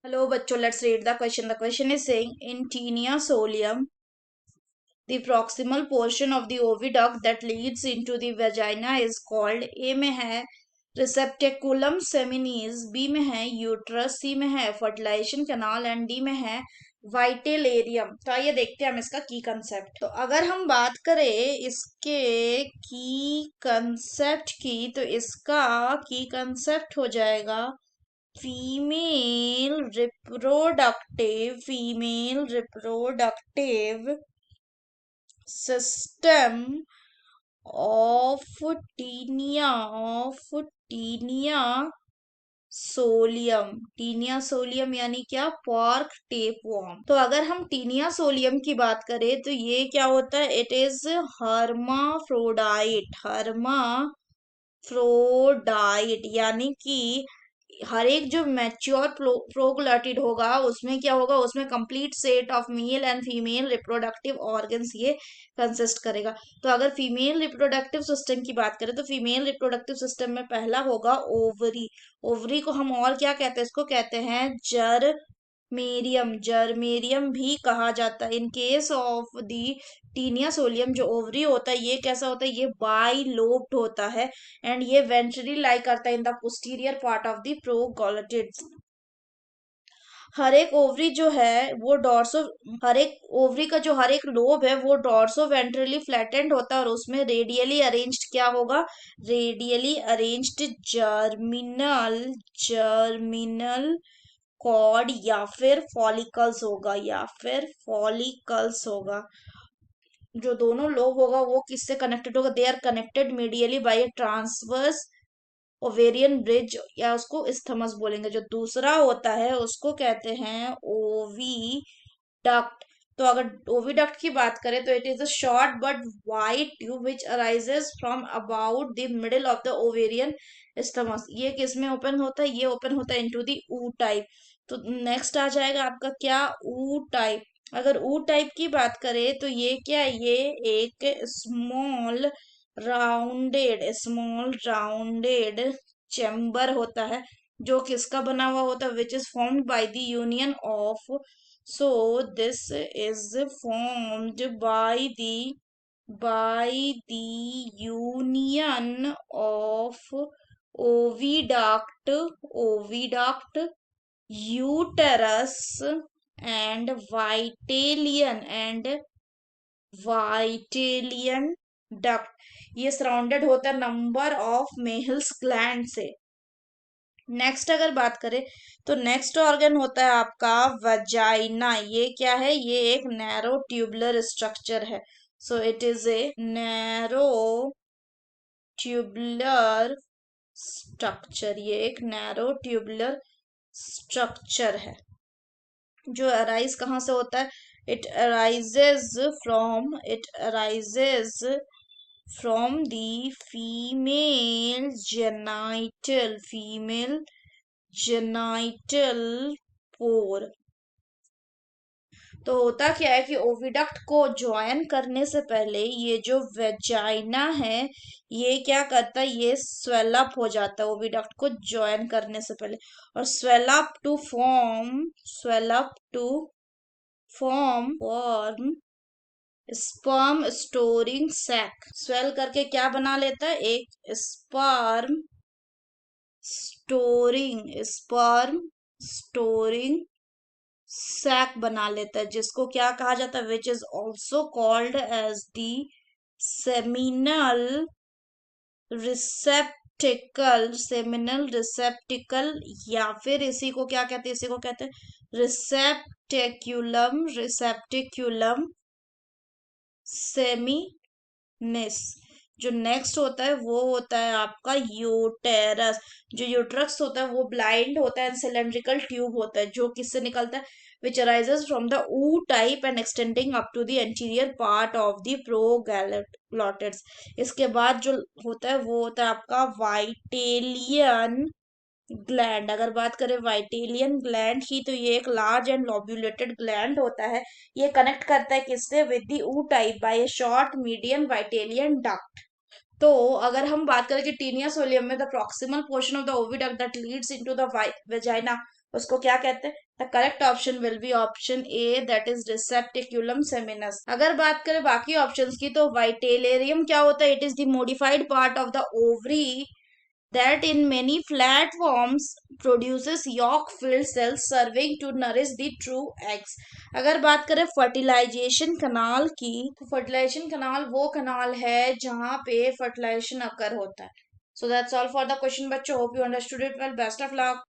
Hello, bachcho. Let's read the question. The question is saying in tinea solium, the proximal portion of the oviduct that leads into the vagina is called A में है receptaculum seminis, B में है uterus, C में है fertilization canal and D में है वाइटेलेरियम। तो आइए देखते हैं हम इसका की कंसेप्ट। तो अगर हम बात करें इसके की कंसेप्ट की, तो इसका की कंसेप्ट हो जाएगा female reproductive system of tinea solium. Taenia solium यानी क्या? Pork tapeworm. तो अगर हम टीनिया सोलियम की बात करें तो ये क्या होता है? इट इज हर्माफ्रोडाइट यानी कि हर एक जो मैच्योर प्रोग्लॉटिड होगा उसमें क्या होगा? उसमें complete set of male and female reproductive organs ये कंसिस्ट करेगा। तो अगर फीमेल रिप्रोडक्टिव सिस्टम की बात करें तो फीमेल रिप्रोडक्टिव सिस्टम में पहला होगा ओवरी। ओवरी को हम और क्या कहते हैं? इसको कहते हैं जर्मेरियम। जर्मेरियम भी कहा जाता है। In case of the taenia solium जो ओवरी होता है ये कैसा होता है? ये बाई लोब्ड होता है एंड ये वेंट्रली लाई करता है in the posterior part of the proglottids. हर एक ओवरी जो है वो डॉर्सो हर एक ओवरी का जो हर एक लोब है वो डॉर्सो वेंट्रली फ्लैटेंड होता है और उसमें रेडियली अरेंज्ड क्या होगा? रेडियली अरेंज्ड जर्मिनल कॉर्ड या फिर फॉलिकल्स होगा। जो दोनों लोब होगा वो किससे कनेक्टेड होगा? They are connected medially by a transverse ovarian bridge या उसको इस्थमस बोलेंगे। जो दूसरा होता है उसको कहते हैं ओविडक्ट। तो अगर ओविडक्ट की बात करें तो it is a short but wide tube which arises from about the middle of the ovarian isthmus. ये किस में ओपन होता है? ये ओपन होता है इनटू द ऊ टाइप। तो नेक्स्ट आ जाएगा आपका क्या? ऊ टाइप। अगर ऊ टाइप की बात करें तो ये क्या है? ये एक स्मॉल राउंडेड चेम्बर होता है जो किसका बना हुआ होता है? Which is formed by the union of so this is formed by the union of oviduct, uterus and vitalian duct। ये सराउंडेड होता है नंबर ऑफ मेहल्स ग्लैंड से। नेक्स्ट अगर बात करें तो नेक्स्ट ऑर्गन होता है आपका वजाइना। ये क्या है? ये एक नैरो ट्यूबुलर स्ट्रक्चर है। So it is a narrow tubular structure. ये एक नैरो ट्यूबुलर स्ट्रक्चर है जो अराइज कहाँ से होता है? It arises from the female genital पोर। तो होता क्या है कि ओविडक्ट को ज्वाइन करने से पहले ये जो वेजाइना है ये क्या करता है? ये स्वेल अप हो जाता है ओविडक्ट को ज्वाइन करने से पहले। और swell up to form sperm storing sac. Swell करके क्या बना लेता है? एक स्पर्म स्टोरिंग सैक बना लेता है जिसको क्या कहा जाता है? Which is also called as the seminal receptacle या फिर इसी को क्या कहते हैं? इसी को कहते हैं रिसेप्टिक्यूलम सेमिनिस। जो नेक्स्ट होता है वो होता है आपका यूटेरस। जो यूट्रक्स होता है वो ब्लाइंड होता है, सिलेंड्रिकल ट्यूब होता है जो किससे निकलता है? Which arises from the ootype and extending up to the anterior part of the proglottids. इसके बाद जो होता है वो होता है आपका वाइटेलियन ग्लैंड। अगर बात करें वाइटेलियन ग्लैंड की तो ये एक लार्ज एंड लॉब्यूलेटेड ग्लैंड होता है। ये कनेक्ट करता है किससे? With the ootype by a short medium vitelline duct. तो अगर हम बात करें कि टीनिया सोलियम में the proximal portion of the oviduct that leads into the vagina उसको क्या कहते हैं? The correct option will be option A, that is receptaculum seminis. अगर बात करें बाकी ऑप्शंस की, तो वाइटेलेरियम क्या होता है? It is the modified part of the ovary that in many flatworms produces yolk filled cells serving to nourish the true eggs। अगर बात करें फर्टिलाइजेशन कनाल की, तो फर्टिलाइजेशन कनाल वो कनाल है जहां पे फर्टिलाइजेशन अकर होता है। So that's all for the question बच्चों, hope you understood it well, best of luck.